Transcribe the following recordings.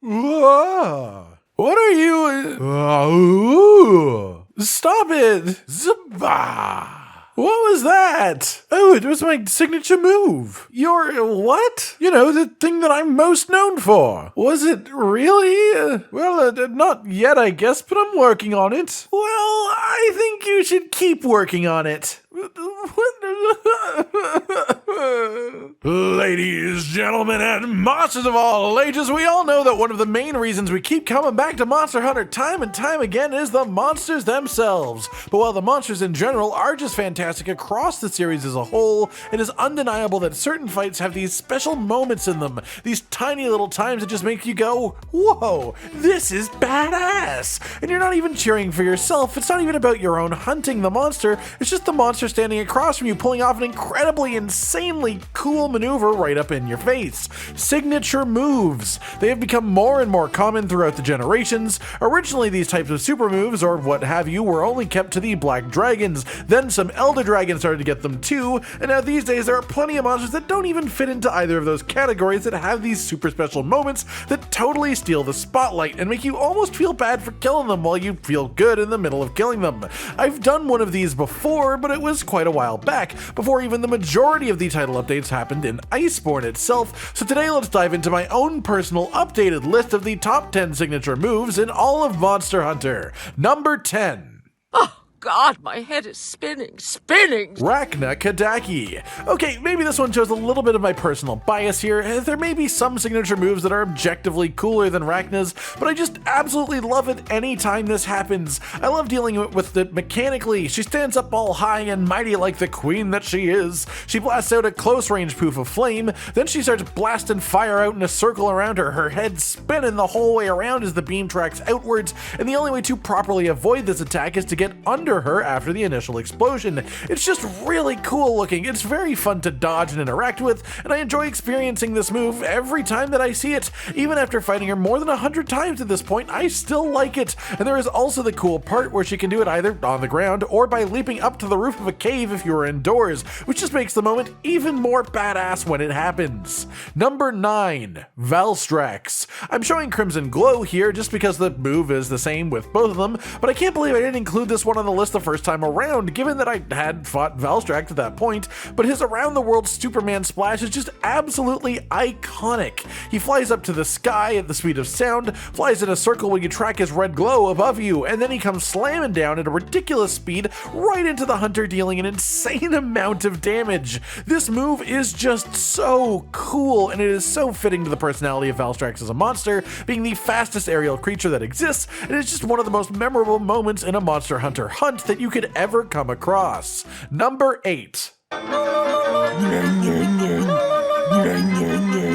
What are you? Stop it! Zaba! What was that? Oh, it was my signature move. Your what? You know, the thing that I'm most known for. Was it really? Well, not yet, I guess, but I'm working on it. Well, I think you should keep working on it. Ladies, gentlemen, and monsters of all ages, we all know that one of the main reasons we keep coming back to Monster Hunter time and time again is the monsters themselves. But while the monsters in general are just fantastic across the series as a whole, it is undeniable that certain fights have these special moments in them, these tiny little times that just make you go, whoa, this is badass! And you're not even cheering for yourself, it's not even about your own hunting the monster, it's just the monster standing across from you pulling off an incredibly, insanely cool maneuver right up in your face. Signature moves. They have become more and more common throughout the generations. Originally, these types of super moves, or what have you, were only kept to the black dragons. Then some elder dragons started to get them too, and now these days there are plenty of monsters that don't even fit into either of those categories that have these super special moments that totally steal the spotlight and make you almost feel bad for killing them while you feel good in the middle of killing them. I've done one of these before, but it was quite a while back, before even the majority of the title updates happened in Iceborne itself, so today let's dive into my own personal updated list of the top 10 signature moves in all of Monster Hunter. Number 10. God, my head is spinning. Rachna Kadaki. Okay, maybe this one shows a little bit of my personal bias here. There may be some signature moves that are objectively cooler than Rachna's, but I just absolutely love it anytime this happens. I love dealing with it mechanically. She stands up all high and mighty like the queen that she is. She blasts out a close range poof of flame, then she starts blasting fire out in a circle around her, her head spinning the whole way around as the beam tracks outwards, and the only way to properly avoid this attack is to get under her after the initial explosion. It's just really cool looking, it's very fun to dodge and interact with, and I enjoy experiencing this move every time that I see it. Even after fighting her more than 100 times at this point, I still like it. And there is also the cool part where she can do it either on the ground or by leaping up to the roof of a cave if you're indoors, which just makes the moment even more badass when it happens. Number 9. Valstrax. I'm showing Crimson Glow here just because the move is the same with both of them, but I can't believe I didn't include this one on the list the first time around, given that I had fought Valstrax at that point, but his around the world Superman splash is just absolutely iconic. He flies up to the sky at the speed of sound, flies in a circle when you track his red glow above you, and then he comes slamming down at a ridiculous speed right into the hunter, dealing an insane amount of damage. This move is just so cool, and it is so fitting to the personality of Valstrax as a monster, being the fastest aerial creature that exists, and it's just one of the most memorable moments in a Monster Hunter hunt that you could ever come across. Number 8.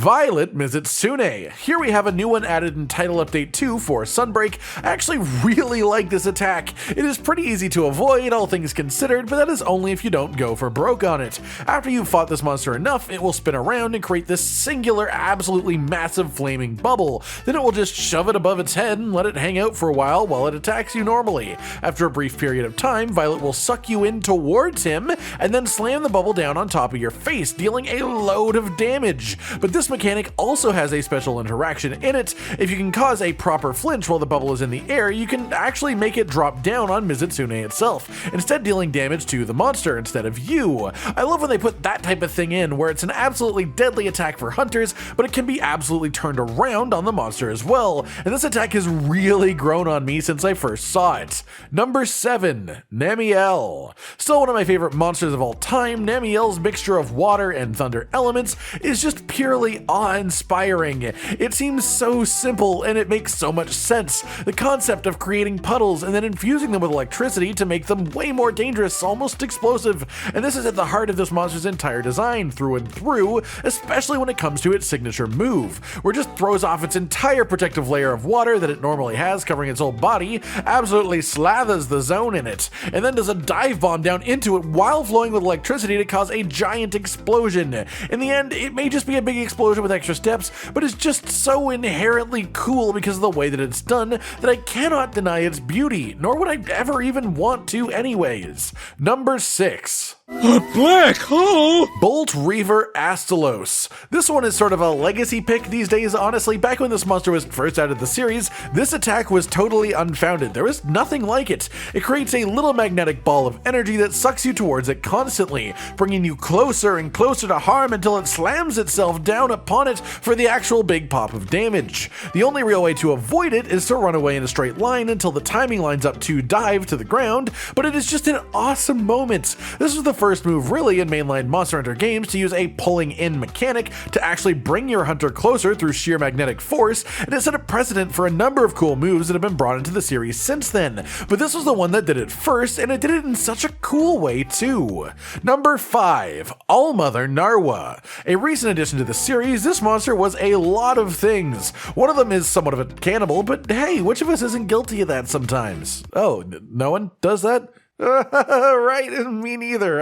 Violet Mizutsune. Here we have a new one added in Title Update 2 for Sunbreak. I actually really like this attack. It is pretty easy to avoid, all things considered, but that is only if you don't go for broke on it. After you've fought this monster enough, it will spin around and create this singular, absolutely massive flaming bubble. Then it will just shove it above its head and let it hang out for a while it attacks you normally. After a brief period of time, Violet will suck you in towards him and then slam the bubble down on top of your face, dealing a load of damage. But this mechanic also has a special interaction in it. If you can cause a proper flinch while the bubble is in the air, you can actually make it drop down on Mizutsune itself, instead dealing damage to the monster instead of you. I love when they put that type of thing in, where it's an absolutely deadly attack for hunters, but it can be absolutely turned around on the monster as well, and this attack has really grown on me since I first saw it. Number 7. Namiel. Still one of my favorite monsters of all time, Namiel's mixture of water and thunder elements is just purely awe-inspiring. It seems so simple and it makes so much sense. The concept of creating puddles and then infusing them with electricity to make them way more dangerous, almost explosive. And this is at the heart of this monster's entire design through and through, especially when it comes to its signature move, where it just throws off its entire protective layer of water that it normally has covering its whole body, absolutely slathers the zone in it, and then does a dive bomb down into it while flowing with electricity to cause a giant explosion. In the end, it may just be a big explosion with extra steps, but it's just so inherently cool because of the way that it's done that I cannot deny its beauty, nor would I ever even want to anyways. Number 6. A black hole? Boltreaver Astalos. This one is sort of a legacy pick these days, honestly. Back when this monster was first out of the series, this attack was totally unfounded. There was nothing like it. It creates a little magnetic ball of energy that sucks you towards it constantly, bringing you closer and closer to harm until it slams itself down upon it for the actual big pop of damage. The only real way to avoid it is to run away in a straight line until the timing lines up to dive to the ground, but it is just an awesome moment. This was the first move really in mainline Monster Hunter games to use a pulling in mechanic to actually bring your hunter closer through sheer magnetic force, and it set a precedent for a number of cool moves that have been brought into the series since then. But this was the one that did it first, and it did it in such a cool way too. Number 5, Allmother Narwa. A recent addition to the series, this monster was a lot of things. One of them is somewhat of a cannibal, but hey, which of us isn't guilty of that sometimes? Oh, no one does that? Right, me neither.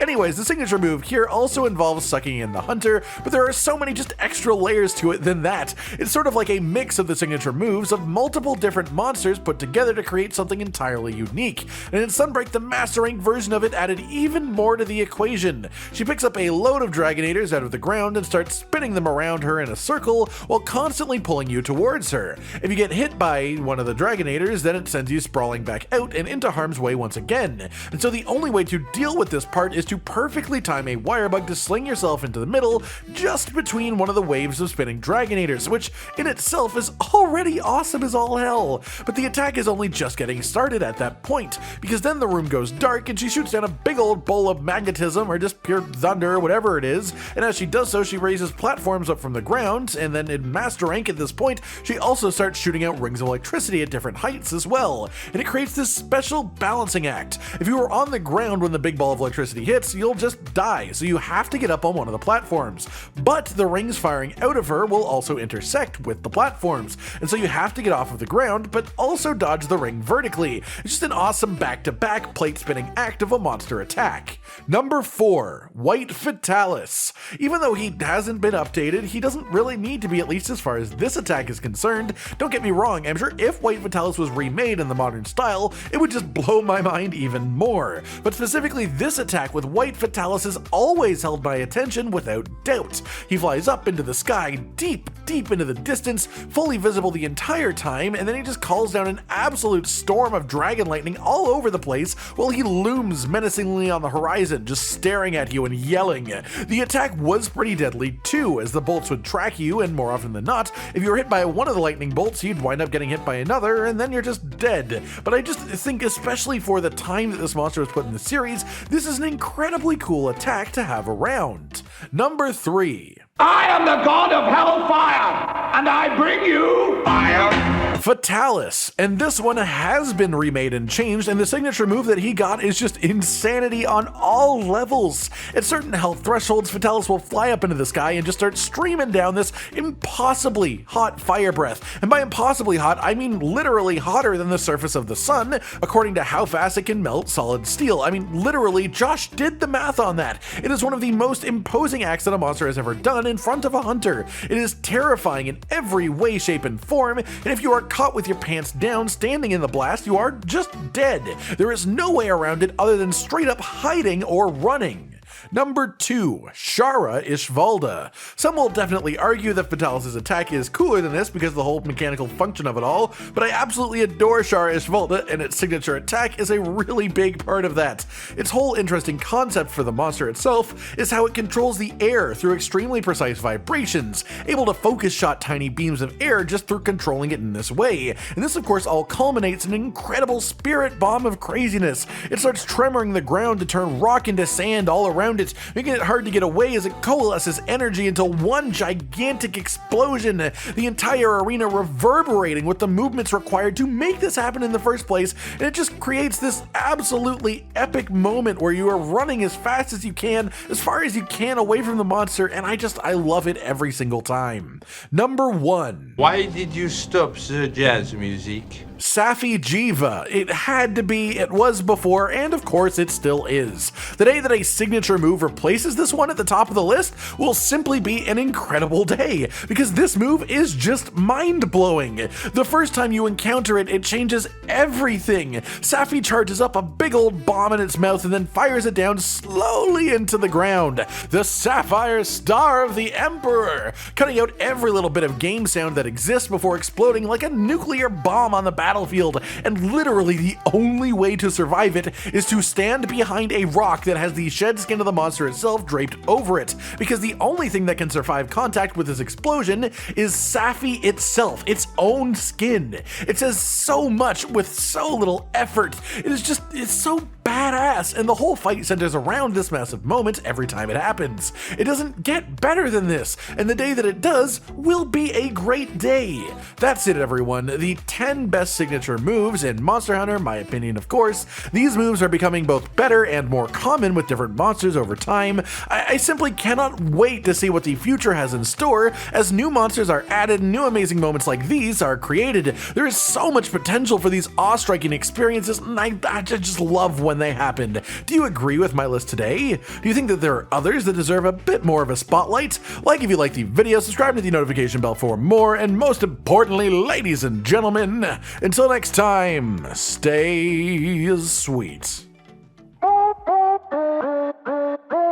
Anyways, the signature move here also involves sucking in the hunter, but there are so many just extra layers to it than that. It's sort of like a mix of the signature moves of multiple different monsters put together to create something entirely unique. And in Sunbreak, the Master Rank version of it added even more to the equation. She picks up a load of Dragonators out of the ground and starts spinning them around her in a circle while constantly pulling you towards her. If you get hit by one of the Dragonators, then it sends you sprawling back out and into harm's way once again. And so the only way to deal with this part is to perfectly time a wire bug to sling yourself into the middle, just between one of the waves of spinning Dragonators, which in itself is already awesome as all hell. But the attack is only just getting started at that point, because then the room goes dark and she shoots down a big old bowl of magnetism or just pure thunder or whatever it is, and as she does so, she raises platforms up from the ground, and then in Master Rank at this point, she also starts shooting out rings of electricity at different heights as well, and it creates this special balancing act. If you are on the ground when the big ball of electricity hits, you'll just die, so you have to get up on one of the platforms. But the rings firing out of her will also intersect with the platforms, and so you have to get off of the ground, but also dodge the ring vertically. It's just an awesome back-to-back plate-spinning act of a monster attack. Number 4, White Fatalis. Even though he hasn't been updated, he doesn't really need to be, at least as far as this attack is concerned. Don't get me wrong, I'm sure if White Fatalis was remade in the modern style, it would just blow my mind even more. But specifically this attack with White Fatalis has always held my attention without doubt. He flies up into the sky, deep into the distance, fully visible the entire time, and then he just calls down an absolute storm of dragon lightning all over the place while he looms menacingly on the horizon, just staring at you and yelling. The attack was pretty deadly too, as the bolts would track you, and more often than not, if you were hit by one of the lightning bolts, you'd wind up getting hit by another, and then you're just dead. But I just think, especially for the time that this monster was put in the series, this is an incredibly cool attack to have around. Number 3. I am the god of hellfire, and I bring you fire. Fatalis, and this one has been remade and changed, and the signature move that he got is just insanity on all levels. At certain health thresholds, Fatalis will fly up into the sky and just start streaming down this impossibly hot fire breath. And by impossibly hot, I mean literally hotter than the surface of the sun, according to how fast it can melt solid steel. I mean, literally, Josh did the math on that. It is one of the most imposing acts that a monster has ever done in front of a hunter. It is terrifying in every way, shape, and form, and if you are caught with your pants down standing in the blast, you are just dead. There is no way around it other than straight up hiding or running. Number 2, Shara Ishvalda. Some will definitely argue that Fatalis' attack is cooler than this because of the whole mechanical function of it all, but I absolutely adore Shara Ishvalda, and its signature attack is a really big part of that. Its whole interesting concept for the monster itself is how it controls the air through extremely precise vibrations, able to focus shot tiny beams of air just through controlling it in this way. And this of course all culminates in an incredible spirit bomb of craziness. It starts tremoring the ground to turn rock into sand all around it, making it hard to get away as it coalesces energy into one gigantic explosion, the entire arena reverberating with the movements required to make this happen in the first place, and it just creates this absolutely epic moment where you are running as fast as you can, as far as you can away from the monster, and I love it every single time. Number 1. Why did you stop the jazz music? Safi Jiva. It had to be, it was before, and of course it still is. The day that a signature move move replaces this one at the top of the list will simply be an incredible day, because this move is just mind-blowing. The first time you encounter it, it changes everything. Safi charges up a big old bomb in its mouth and then fires it down slowly into the ground. The Sapphire Star of the Emperor, cutting out every little bit of game sound that exists before exploding like a nuclear bomb on the battlefield, and literally the only way to survive it is to stand behind a rock that has the shed skin of the monster itself draped over it, because the only thing that can survive contact with this explosion is Safi itself, its own skin. It says so much with so little effort. It's so badass, and the whole fight centers around this massive moment every time it happens. It doesn't get better than this, and the day that it does will be a great day. That's it, everyone. The 10 best signature moves in Monster Hunter, my opinion of course. These moves are becoming both better and more common with different monsters over time. I simply cannot wait to see what the future has in store as new monsters are added and new amazing moments like these are created. There is so much potential for these awe-striking experiences, and I just love when they happened. Do you agree with my list today? Do you think that there are others that deserve a bit more of a spotlight? Like if you like the video, subscribe to the notification bell for more, and most importantly, ladies and gentlemen, until next time, stay sweet.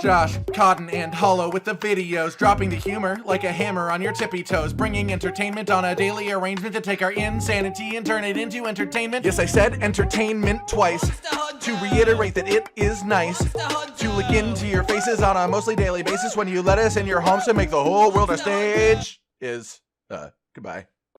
Josh, Cotton, and Hollow with the videos, dropping the humor like a hammer on your tippy toes, bringing entertainment on a daily arrangement to take our insanity and turn it into entertainment. Yes, I said entertainment twice, to reiterate that it is nice to look into your faces on a mostly daily basis when you let us in your homes to make the whole world a stage. Goodbye.